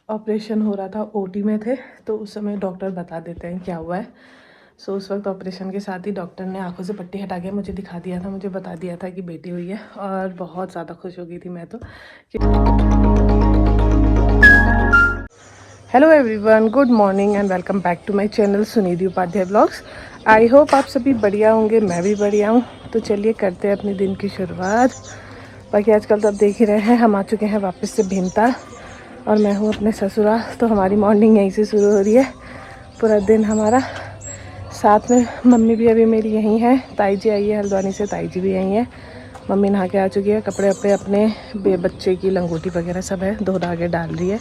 Operation हो रहा था, ओटी में थे, तो उस समय डॉक्टर बता देते हैं क्या हुआ है। सो उस वक्त ऑपरेशन के साथ ही डॉक्टर ने आंखों से पट्टी हटा के मुझे दिखा दिया था, मुझे बता दिया था कि बेटी हुई है, और बहुत ज़्यादा खुश हो गई थी मैं तो। Hello everyone, good morning and welcome back to my channel Sunidhi Upadhyay blogs. I hope आप सभी बढ़िया होंगे, मैं भी बढ़िया हूँ। तो चलिए करते हैं अपने दिन की शुरुआत। बाकी आजकल तो आप देख ही रहे हैं, हम आ चुके हैं वापस से भीमताल और मैं हूँ अपने ससुराल, तो हमारी मॉर्निंग यहीं से शुरू हो रही है। पूरा दिन हमारा साथ में, मम्मी भी अभी मेरी यहीं है, ताई जी आई है हल्द्वानी से, ताई जी भी यहीं है। मम्मी नहा के आ चुकी है, कपड़े वपड़े अपने बच्चे की लंगोटी वगैरह सब है, धो धा के डाल रही है।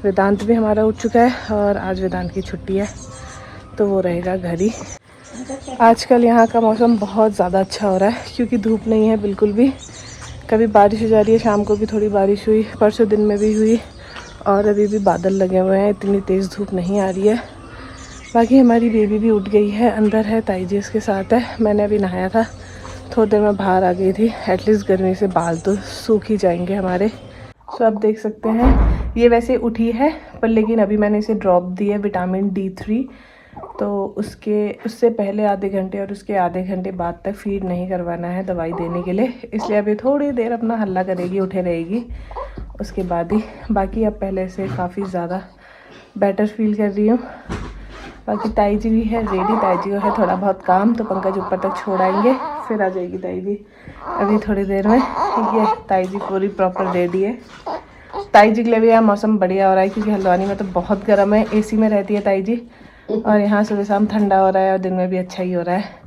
वेदांत भी हमारा उठ चुका है और आज वेदांत की छुट्टी है तो वो रहेगा घर ही। आजकल यहाँ का मौसम बहुत ज़्यादा अच्छा हो रहा है क्योंकि धूप नहीं है बिल्कुल भी। कभी बारिश हो जा रही है, शाम को भी थोड़ी बारिश हुई, परसों दिन में भी हुई, और अभी भी बादल लगे हुए हैं, इतनी तेज़ धूप नहीं आ रही है। बाकी हमारी बेबी भी उठ गई है, अंदर है, ताई जी उसके साथ है। मैंने अभी नहाया था, थोड़ी देर में बाहर आ गई थी, एटलीस्ट गर्मी से बाल तो सूख ही जाएंगे हमारे। सो आप देख सकते हैं, ये वैसे उठी है पर लेकिन अभी मैंने इसे ड्रॉप दी है विटामिन D3, तो उससे पहले आधे घंटे और उसके आधे घंटे बाद तक फीड नहीं करवाना है दवाई देने के लिए, इसलिए अभी थोड़ी देर अपना हल्ला करेगी, उठे रहेगी, उसके बाद ही। बाकी अब पहले से काफ़ी ज़्यादा बेटर फील कर रही हूँ। बाकी ताई जी भी है रेडी, ताई जी को है थोड़ा बहुत काम, तो पंकज ऊपर तक छोड़ आएंगे, फिर आ जाएगी ताई जी अभी थोड़ी देर में। ये ताई जी पूरी प्रॉपर रेडी है। ताई जी के लिए भी यार मौसम बढ़िया हो रहा है क्योंकि हल्द्वानी में तो बहुत गर्म है, एसी में रहती है ताई जी, और यहाँ सुबह शाम ठंडा हो रहा है और दिन में भी अच्छा ही हो रहा है।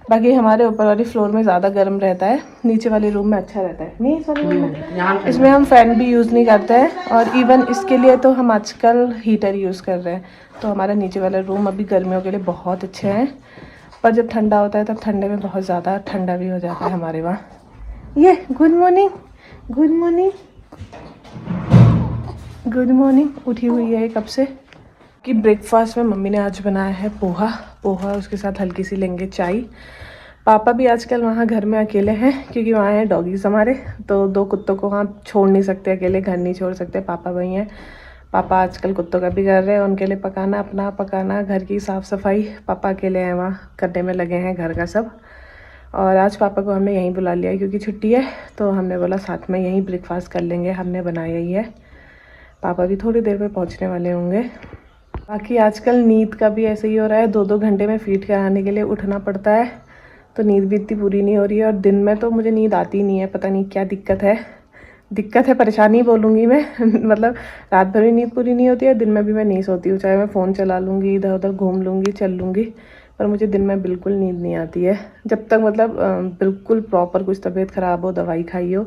बाकी हमारे ऊपर वाली फ्लोर में ज़्यादा गर्म रहता है, नीचे वाले रूम में अच्छा रहता है। नहीं, इस वाले रूम में, इसमें हम फ़ैन भी यूज़ नहीं करते हैं, और इवन इसके लिए तो हम आजकल हीटर यूज़ कर रहे हैं। तो हमारा नीचे वाला रूम अभी गर्मियों के लिए बहुत अच्छे हैं, पर जब ठंडा होता है तब ठंडे में बहुत ज़्यादा ठंडा भी हो जाता है हमारे वहाँ। ये good morning, good morning, good morning, उठी हुई है कब से। कि ब्रेकफास्ट में मम्मी ने आज बनाया है पोहा, उसके साथ हल्की सी लेंगे चाय। पापा भी आजकल वहाँ घर में अकेले हैं क्योंकि वहाँ हैं डॉगीज़ हमारे, तो 2 कुत्तों को वहाँ छोड़ नहीं सकते, अकेले घर नहीं छोड़ सकते, पापा वहीं हैं। पापा आजकल कुत्तों का भी कर रहे हैं, उनके लिए पकाना, अपना पकाना, घर की साफ़ सफाई, पापा अकेले हैं वहाँ करने में लगे हैं घर का सब। और आज पापा को हमने यहीं बुला लिया क्योंकि छुट्टी है, तो हमने बोला साथ में यहीं ब्रेकफास्ट कर लेंगे, हमने बनाया ही है। पापा भी थोड़ी देर में पहुँचने वाले होंगे। बाकी आजकल नींद का भी ऐसे ही हो रहा है, 2-2 घंटे में फीड कराने के लिए उठना पड़ता है, तो नींद भी इतनी पूरी नहीं हो रही है। और दिन में तो मुझे नींद आती नहीं है, पता नहीं क्या दिक्कत है, परेशानी बोलूँगी मैं मतलब रात भर भी नींद पूरी नहीं होती है, दिन में भी मैं नहीं सोती हूँ, चाहे मैं फ़ोन चला लूँगी, इधर उधर घूम लूँगी, चल लूँगी, पर मुझे दिन में बिल्कुल नींद नहीं आती है जब तक मतलब बिल्कुल प्रॉपर कुछ तबीयत ख़राब हो, दवाई खाई हो।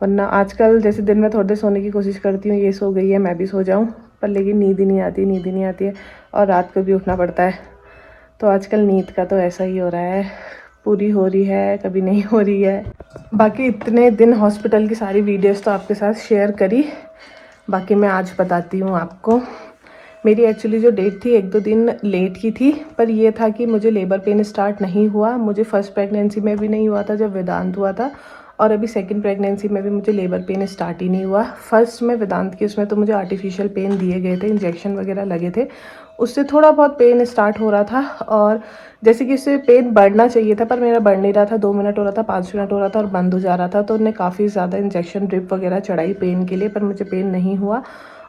वरना आजकल जैसे दिन में थोड़ी देर सोने की कोशिश करती हूँ, ये सो गई है मैं भी सो जाऊँ, पर लेकिन नींद ही नहीं आती है, और रात को भी उठना पड़ता है। तो आजकल नींद का तो ऐसा ही हो रहा है, पूरी हो रही है, कभी नहीं हो रही है। बाकी इतने दिन हॉस्पिटल की सारी वीडियोस तो आपके साथ शेयर करी, बाकी मैं आज बताती हूँ आपको। मेरी एक्चुअली जो डेट थी 1-2 दिन लेट की थी, पर ये था कि मुझे लेबर पेन स्टार्ट नहीं हुआ, मुझे फर्स्ट प्रेगनेंसी में भी नहीं हुआ था जब वेदांत हुआ था, और अभी सेकंड प्रेगनेंसी में भी मुझे लेबर पेन स्टार्ट ही नहीं हुआ। फर्स्ट में वेदांत की उसमें तो मुझे आर्टिफिशियल पेन दिए गए थे, इंजेक्शन वगैरह लगे थे, उससे थोड़ा बहुत पेन स्टार्ट हो रहा था, और जैसे कि उससे पेन बढ़ना चाहिए था पर मेरा बढ़ नहीं रहा था, 2 मिनट हो रहा था, 5 मिनट हो रहा था और बंद हो जा रहा था। तो उन्हें काफ़ी ज़्यादा इंजेक्शन ड्रिप वगैरह चढ़ाई पेन के लिए, पर मुझे पेन नहीं हुआ।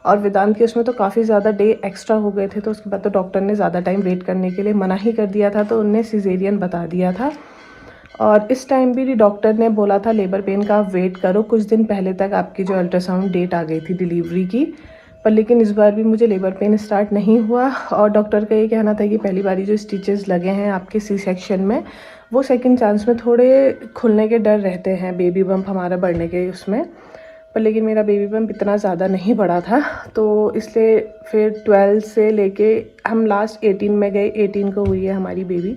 और वेदांत के उसमें तो काफ़ी ज़्यादा डे एक्स्ट्रा हो गए थे, तो उसके बाद तो डॉक्टर ने ज़्यादा टाइम वेट करने के लिए मना ही कर दिया था, तो उनने सिजेरियन बता दिया था। और इस टाइम भी डॉक्टर ने बोला था लेबर पेन का आप वेट करो, कुछ दिन पहले तक आपकी जो अल्ट्रासाउंड डेट आ गई थी डिलीवरी की, पर लेकिन इस बार भी मुझे लेबर पेन स्टार्ट नहीं हुआ। और डॉक्टर का ये कहना था कि पहली बारी जो स्टिचेस लगे हैं आपके सी सेक्शन में, वो सेकंड चांस में थोड़े खुलने के डर रहते हैं, बेबी बम्प हमारा बढ़ने के उसमें, पर लेकिन मेरा बेबी बम्प इतना ज़्यादा नहीं बढ़ा था, तो इसलिए फिर 12 से लेके हम लास्ट 18 में गए, 18 को हुई है हमारी बेबी,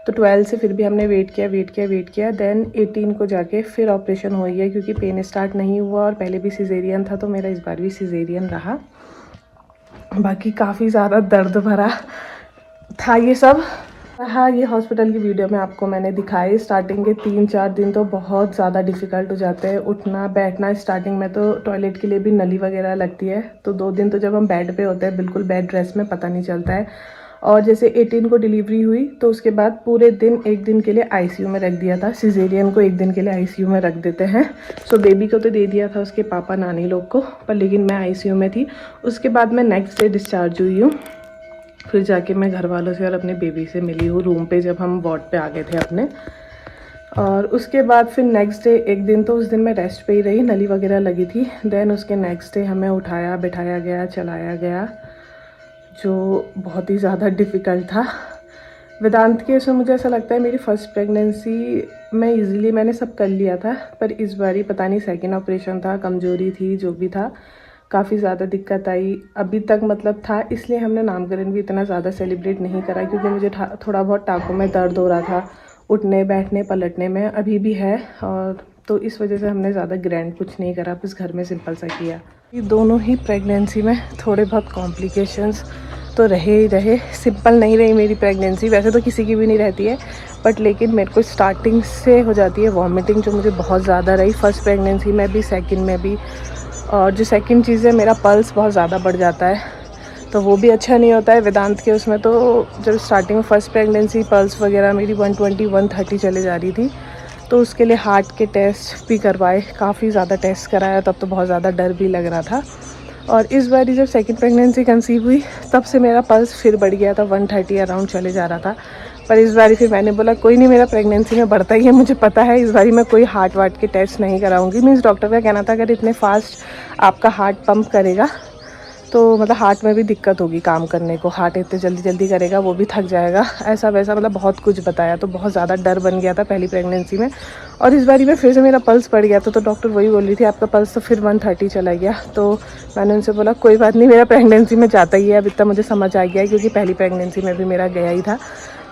तो 12 से फिर भी हमने वेट किया, देन 18 को जाके फिर ऑपरेशन हुई है क्योंकि पेन स्टार्ट नहीं हुआ, और पहले भी सिजेरियन था, तो मेरा इस बार भी सिजेरियन रहा। बाकी काफ़ी ज़्यादा दर्द भरा था ये सब, हाँ, ये हॉस्पिटल की वीडियो में आपको मैंने दिखाई। स्टार्टिंग के 3-4 दिन तो बहुत ज़्यादा डिफ़िकल्ट हो जाते हैं, उठना बैठना। स्टार्टिंग में तो टॉयलेट के लिए भी नली वगैरह लगती है, तो 2 दिन तो जब हम बेड पे होते हैं बिल्कुल बेड रेस्ट में, पता नहीं चलता है। और जैसे 18 को डिलीवरी हुई तो उसके बाद पूरे दिन 1 दिन के लिए आईसीयू में रख दिया था। सिजेरियन को 1 दिन के लिए आईसीयू में रख देते हैं। सो बेबी को तो दे दिया था उसके पापा नानी लोग को, पर लेकिन मैं आईसीयू में थी। उसके बाद मैं नेक्स्ट डे डिस्चार्ज हुई हूँ। फिर जाके मैं घर वालों से और अपने बेबी से मिली हूँ रूम पे, जब हम वार्ड पे आ गए थे अपने। और उसके बाद फिर नेक्स्ट डे 1 दिन तो उस दिन मैं रेस्ट पे ही रही, नली वगैरह लगी थी। देन उसके नेक्स्ट डे हमें उठाया बिठाया गया, चलाया गया, जो बहुत ही ज़्यादा डिफ़िकल्ट था। वेदांत के उसमें मुझे ऐसा लगता है मेरी फ़र्स्ट प्रेगनेंसी में ईज़िली मैंने सब कर लिया था, पर इस बारी पता नहीं सेकंड ऑपरेशन था, कमज़ोरी थी, जो भी था, काफ़ी ज़्यादा दिक्कत आई। अभी तक मतलब था, इसलिए हमने नामकरण भी इतना ज़्यादा सेलिब्रेट नहीं करा, क्योंकि मुझे थोड़ा बहुत टाँगों में दर्द हो रहा था, उठने बैठने पलटने में अभी भी है, और तो इस वजह से हमने ज़्यादा ग्रैंड कुछ नहीं करा, बस घर में सिंपल सा किया। ये दोनों ही प्रेगनेंसी में थोड़े बहुत कॉम्प्लिकेशंस तो रहे ही रहे। सिंपल नहीं रही मेरी प्रेगनेंसी, वैसे तो किसी की भी नहीं रहती है, बट लेकिन मेरे को स्टार्टिंग से हो जाती है वॉमिटिंग, जो मुझे बहुत ज़्यादा रही, फर्स्ट प्रेगनेंसी में भी सेकंड में भी। और जो सेकंड चीज़ है, मेरा पल्स बहुत ज़्यादा बढ़ जाता है, तो वो भी अच्छा नहीं होता है। वेदांत के उसमें तो जब स्टार्टिंग में फर्स्ट प्रेगनेंसी पल्स वगैरह मेरी 120-130 चले जा रही थी, तो उसके लिए हार्ट के टेस्ट भी करवाए, काफ़ी ज़्यादा टेस्ट कराया, तब तो बहुत ज़्यादा डर भी लग रहा था। और इस बार जब सेकंड प्रेगनेंसी कंसीव हुई, तब से मेरा पल्स फिर बढ़ गया था, 130 अराउंड चले जा रहा था। पर इस बारी फिर मैंने बोला कोई नहीं, मेरा प्रेगनेंसी में बढ़ता ही है, मुझे पता है, इस बारी मैं कोई हार्ट वार्ट के टेस्ट नहीं कराऊंगी। मीन्स डॉक्टर का कहना था अगर इतने फास्ट आपका हार्ट पंप करेगा तो मतलब हार्ट में भी दिक्कत होगी काम करने को, हार्ट इतने जल्दी जल्दी करेगा वो भी थक जाएगा, ऐसा वैसा, मतलब बहुत कुछ बताया। तो बहुत ज़्यादा डर बन गया था पहली प्रेगनेंसी में। और इस बारी में फिर से मेरा पल्स बढ़ गया था, तो डॉक्टर वही बोल रही थी आपका पल्स तो फिर 130 चला गया। तो मैंने उनसे बोला कोई बात नहीं, मेरा प्रेगनेंसी में जाता ही है, अब इतना मुझे समझ आ गया है, क्योंकि पहली प्रेगनेंसी में भी मेरा गया ही था।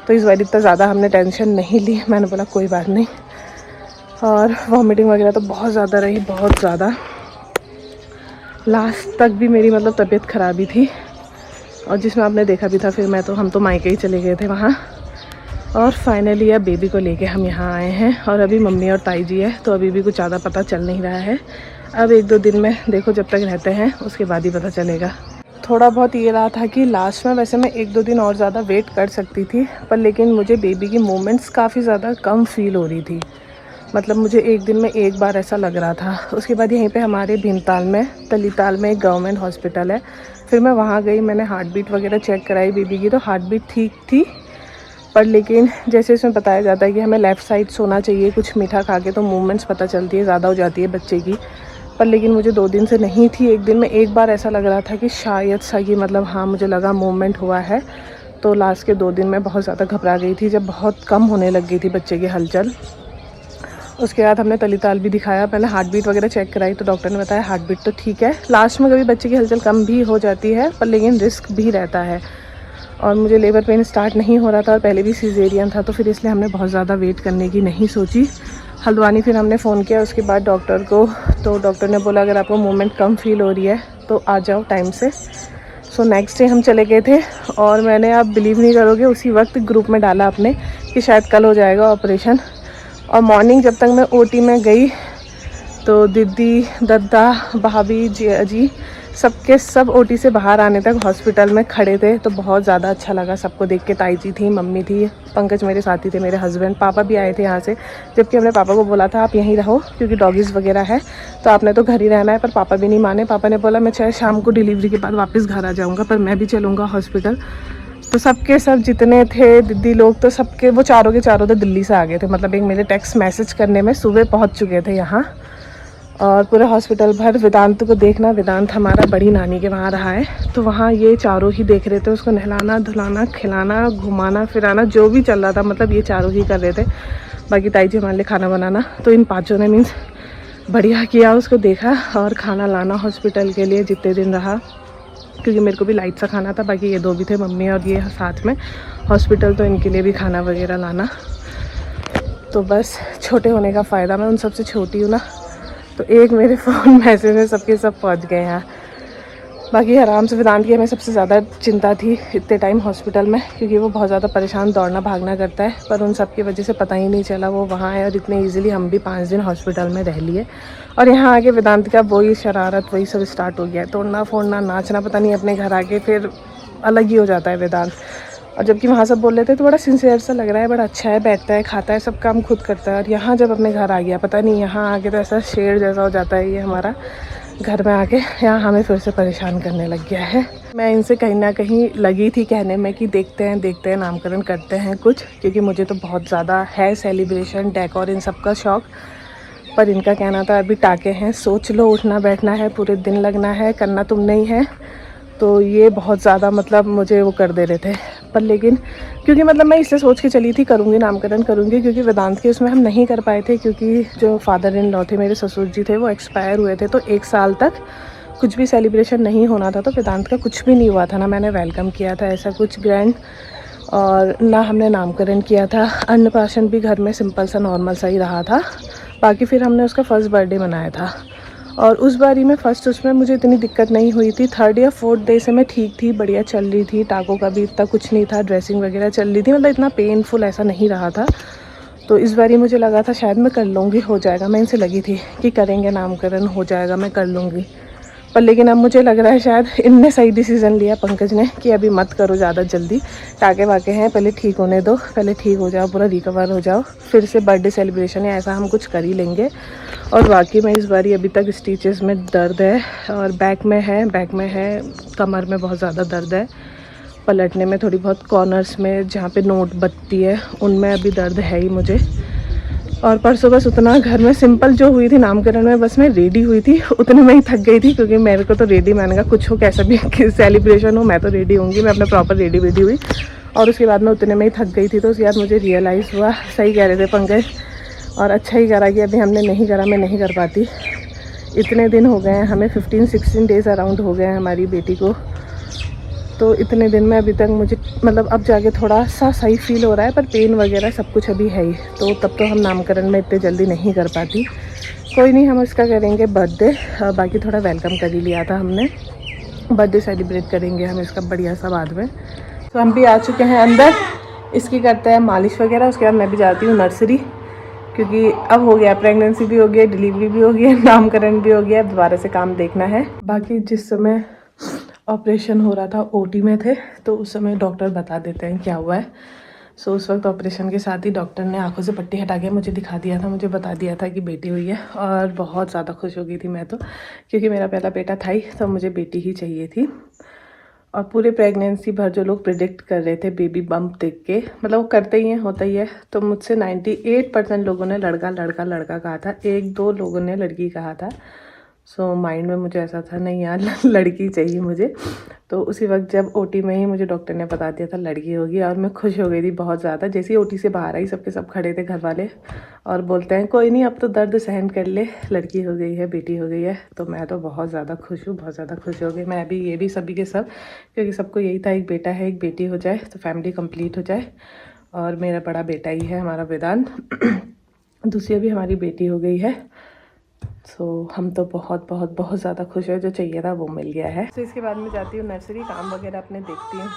तो इस बार इतना ज़्यादा हमने टेंशन नहीं ली, मैंने बोला कोई बात नहीं। और वॉमिटिंग वगैरह तो बहुत ज़्यादा रही, बहुत ज़्यादा, लास्ट तक भी मेरी मतलब तबीयत ख़राबी थी। और जिसमें आपने देखा भी था, फिर हम तो मायके ही चले गए थे वहाँ। और फाइनली अब बेबी को लेके हम यहाँ आए हैं, और अभी मम्मी और ताई जी है, तो अभी भी कुछ ज़्यादा पता चल नहीं रहा है। अब 1-2 दिन में देखो, जब तक रहते हैं उसके बाद ही पता चलेगा। थोड़ा बहुत ये रहा था कि लास्ट में वैसे मैं 1-2 दिन और ज़्यादा वेट कर सकती थी, पर लेकिन मुझे बेबी की मूवमेंट्स काफ़ी ज़्यादा कम फील हो रही थी। मतलब मुझे 1 दिन में 1 बार ऐसा लग रहा था। उसके बाद यहीं पे हमारे भीमताल में, तलीताल में एक गवर्नमेंट हॉस्पिटल है, फिर मैं वहाँ गई, मैंने हार्ट बीट वगैरह चेक कराई बेबी की, तो हार्ट बीट ठीक थी। पर लेकिन जैसे इसमें बताया जाता है कि हमें लेफ़्ट साइड सोना चाहिए, कुछ मीठा खा के, तो मूवमेंट्स पता चलती है, ज़्यादा हो जाती है बच्चे की। पर लेकिन मुझे 2 दिन से नहीं थी, 1 दिन में 1 बार ऐसा लग रहा था कि शायद सा कि मतलब हाँ, मुझे लगा मूवमेंट हुआ है। तो लास्ट के 2 दिन में बहुत ज़्यादा घबरा गई थी, जब बहुत कम होने लग गई थी बच्चे की हलचल। उसके बाद हमने तलीताल भी दिखाया, पहले हार्ट बीट वगैरह चेक कराई, तो डॉक्टर ने बताया हार्ट बीट तो ठीक है। लास्ट में कभी बच्चे की हलचल कम भी हो जाती है, पर लेकिन रिस्क भी रहता है। और मुझे लेबर पेन स्टार्ट नहीं हो रहा था, और पहले भी सीजेरियन था, तो फिर इसलिए हमने बहुत ज़्यादा वेट करने की नहीं सोची। हल्द्वानी फिर हमने फ़ोन किया उसके बाद डॉक्टर को, तो डॉक्टर ने बोला अगर आपको मूवमेंट कम फील हो रही है तो आ जाओ टाइम से। सो नेक्स्ट डे हम चले गए थे, और मैंने, आप बिलीव नहीं करोगे, उसी वक्त ग्रुप में डाला अपने कि शायद कल हो जाएगा ऑपरेशन। और मॉर्निंग जब तक मैं ओटी में गई, तो दीदी, दद्दा, भाभी जी सबके सब ओटी से बाहर आने तक हॉस्पिटल में खड़े थे। तो बहुत ज़्यादा अच्छा लगा सबको देख के। ताई जी थी, मम्मी थी, पंकज मेरे साथी थे, मेरे हस्बैंड, पापा भी आए थे यहाँ से। जबकि हमने पापा को बोला था आप यहीं रहो, क्योंकि डॉगीज़ वगैरह है, तो आपने तो घर ही रहना है, पर पापा भी नहीं माने। पापा ने बोला मैं चाहे शाम को डिलीवरी के बाद वापस घर आ जाऊँगा, पर मैं भी चलूँगा हॉस्पिटल। तो सबके सब जितने थे दीदी लोग, तो सबके वो चारों के चारों तो दिल्ली से आ गए थे। मतलब एक मेरे टेक्स्ट मैसेज करने में सुबह पहुंच चुके थे यहाँ। और पूरे हॉस्पिटल भर वेदांत को देखना, वेदांत हमारा बड़ी नानी के वहाँ रहा है, तो वहाँ ये चारों ही देख रहे थे उसको, नहलाना धुलाना, खिलाना, घुमाना फिराना, जो भी चल रहा था, मतलब ये चारों ही कर रहे थे। बाकी ताई जी हमारे लिए खाना बनाना, तो इन पाँचों ने मीन्स बढ़िया किया, उसको देखा और खाना लाना हॉस्पिटल के लिए जितने दिन रहा, क्योंकि मेरे को भी लाइट सा खाना था। बाकी ये 2 भी थे, मम्मी और ये साथ में हॉस्पिटल, तो इनके लिए भी खाना वगैरह लाना। तो बस छोटे होने का फ़ायदा, मैं उन सबसे छोटी हूँ ना, तो एक मेरे फ़ोन मैसेज में सबके सब पहुँच गए हैं। बाकी आराम से वेदांत की हमें सबसे ज़्यादा चिंता थी इतने टाइम हॉस्पिटल में, क्योंकि वो बहुत ज़्यादा परेशान दौड़ना भागना करता है, पर उन सब की वजह से पता ही नहीं चला वो वहाँ है, और इतने इजीली हम भी 5 दिन हॉस्पिटल में रह लिए। और यहाँ आके वेदांत का वही शरारत वही सब स्टार्ट हो गया है, तोड़ना फोड़ना नाचना, पता नहीं अपने घर आके फिर अलग ही हो जाता है वेदांत। और जबकि वहाँ सब बोल रहे थे तो बड़ा सिंसियर सा लग रहा है, बड़ा अच्छा है, बैठता है खाता है सब काम खुद करता है, और यहाँ जब अपने घर आ गया पता नहीं यहाँ आके तो ऐसा शेर जैसा हो जाता है ये हमारा, घर में आके यहाँ हमें फिर से परेशान करने लग गया है। मैं इनसे कहीं ना कहीं लगी थी कहने में कि देखते हैं नामकरण करते हैं कुछ, क्योंकि मुझे तो बहुत ज़्यादा है सेलिब्रेशन डेकोर इन सब का शौक़। पर इनका कहना था अभी टाके हैं, सोच लो उठना बैठना है, पूरे दिन लगना है, करना तुम नहीं है, तो ये बहुत ज़्यादा मतलब मुझे वो कर दे रहे थे। पर लेकिन क्योंकि मतलब मैं इससे सोच के चली थी करूँगी नामकरण करूँगी, क्योंकि वेदांत के उसमें हम नहीं कर पाए थे, क्योंकि जो फादर इन लॉ थे मेरे ससुर जी थे वो एक्सपायर हुए थे, तो 1 साल तक कुछ भी सेलिब्रेशन नहीं होना था। तो वेदांत का कुछ भी नहीं हुआ था, ना मैंने वेलकम किया था ऐसा कुछ ग्रैंड, और ना हमने नामकरण किया था। अन्नप्राशन भी घर में सिंपल सा नॉर्मल सा ही रहा था। बाकी फिर हमने उसका फर्स्ट बर्थडे मनाया था, और उस बारी में फ़र्स्ट उसमें मुझे इतनी दिक्कत नहीं हुई थी। 3rd या 4th डे से मैं ठीक थी, बढ़िया चल रही थी, टाकों का भी इतना कुछ नहीं था, ड्रेसिंग वगैरह चल रही थी, मतलब इतना पेनफुल ऐसा नहीं रहा था। तो इस बारी मुझे लगा था शायद मैं कर लूँगी, हो जाएगा, मैं इनसे लगी थी कि करेंगे नामकरण, हो जाएगा, मैं कर लूँगी। पर लेकिन अब मुझे लग रहा है शायद इनने सही डिसीज़न लिया पंकज ने कि अभी मत करो ज़्यादा जल्दी, टाके वाके हैं पहले ठीक होने दो, पहले ठीक हो जाओ, पूरा रिकवर हो जाओ, फिर से बर्थडे सेलिब्रेशन है ऐसा हम कुछ कर ही लेंगे। और बाकी मैं इस बारी अभी तक स्टिचेस में दर्द है, और बैक में है, कमर में बहुत ज़्यादा दर्द है, पलटने में थोड़ी बहुत, कॉर्नर्स में जहाँ पे नोट बत्ती है उनमें अभी दर्द है ही मुझे। और परसों बस उतना घर में सिंपल जो हुई थी नामकरण में, बस मैं रेडी हुई थी, उतने में ही थक गई थी, क्योंकि मेरे को तो रेडी, मैंने कहा कुछ हो कैसा भी सेलिब्रेशन हो मैं तो रेडी होंगी, मैं अपना प्रॉपर रेडी हुई, और उसके बाद मैं उतने में ही थक गई थी। तो उसके बाद मुझे रियलाइज़ हुआ, सही कह रहे थे पंकज, और अच्छा ही करा कि अभी हमने नहीं करा, मैं नहीं कर पाती। इतने दिन हो गए हैं हमें, 15-16 डेज़ अराउंड हो गए हैं हमारी बेटी को, तो इतने दिन में अभी तक मुझे मतलब अब जाके थोड़ा सा सही फील हो रहा है, पर पेन वगैरह सब कुछ अभी है ही, तो तब तो हम नामकरण में इतने जल्दी नहीं कर पाती। कोई नहीं, हम इसका करेंगे बर्थडे, बाकी थोड़ा वेलकम कर ही लिया था हमने, बर्थडे सेलिब्रेट करेंगे हम इसका बढ़िया सा बाद में। तो हम भी आ चुके हैं अंदर, इसकी करते हैं मालिश वगैरह, उसके बाद मैं भी जाती हूँ नर्सरी, क्योंकि अब हो गया, प्रेगनेंसी भी हो गई, डिलीवरी भी हो गई, नामकरण भी हो गया, अब दोबारा से काम देखना है। बाकी जिस समय ऑपरेशन हो रहा था ओटी में थे, तो उस समय डॉक्टर बता देते हैं क्या हुआ है। सो उस वक्त ऑपरेशन के साथ ही डॉक्टर ने आंखों से पट्टी हटा के मुझे दिखा दिया था, मुझे बता दिया था कि बेटी हुई है, और बहुत ज़्यादा खुश हो गई थी मैं तो, क्योंकि मेरा पहला बेटा था ही, तो मुझे बेटी ही चाहिए थी। और पूरे प्रेगनेंसी भर जो लोग प्रिडिक्ट कर रहे थे बेबी बम्प देख के, मतलब वो करते ही हैं, होता ही है, तो मुझसे 98% लोगों ने लड़का लड़का लड़का कहा था, 1-2 लोगों ने लड़की कहा था। सो माइंड में मुझे ऐसा था नहीं यार लड़की चाहिए मुझे। तो उसी वक्त जब ओटी में ही मुझे डॉक्टर ने बता दिया था लड़की होगी, और मैं खुश हो गई थी बहुत ज़्यादा। जैसे ही ओटी से बाहर आई सबके सब खड़े थे घर वाले, और बोलते हैं कोई नहीं अब तो दर्द सहन कर ले, लड़की हो गई है, बेटी हो गई है। तो मैं तो बहुत ज़्यादा खुश हूँ, बहुत ज़्यादा खुश हो गई मैं अभी, ये भी सभी के सब, क्योंकि सबको यही था एक बेटा है एक बेटी हो जाए तो फैमिली कम्प्लीट हो जाए। और मेरा बड़ा बेटा ही है हमारा वेदांत, दूसरी अभी हमारी बेटी हो गई है। सो हम तो बहुत बहुत बहुत ज़्यादा खुश है, जो चाहिए था वो मिल गया है। तो इसके बाद मैं जाती हूँ नर्सरी, काम वगैरह अपने देखती हूँ।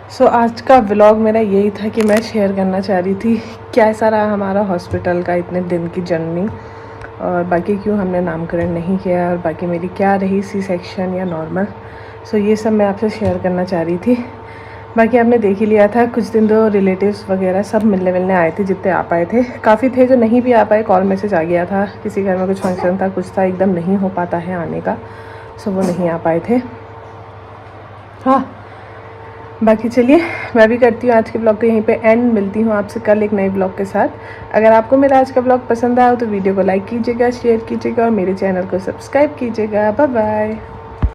सो आज का व्लॉग मेरा यही था कि मैं शेयर करना चाह रही थी कैसा रहा हमारा हॉस्पिटल का इतने दिन की जर्नी, और बाकी क्यों हमने नामकरण नहीं किया, और बाकी मेरी क्या रही सी सेक्शन या नॉर्मल। सो ये सब मैं आपसे शेयर करना चाह रही थी। बाकी आपने देख ही लिया था, कुछ दिन तो रिलेटिव्स वगैरह सब मिलने आए थे, जितने आ पाए थे। काफ़ी थे जो नहीं भी आ पाए, कॉल मैसेज आ गया था, किसी घर में कुछ फंक्शन था, कुछ था, एकदम नहीं हो पाता है आने का, सो वो नहीं आ पाए थे। हाँ बाकी चलिए मैं भी करती हूँ आज के ब्लॉग को यहीं पे एंड, मिलती हूँ आपसे कल एक नए ब्लॉग के साथ। अगर आपको मेरा आज का ब्लॉग पसंद आया हो तो वीडियो को लाइक कीजिएगा, शेयर कीजिएगा, और मेरे चैनल को सब्सक्राइब कीजिएगा। Bye bye.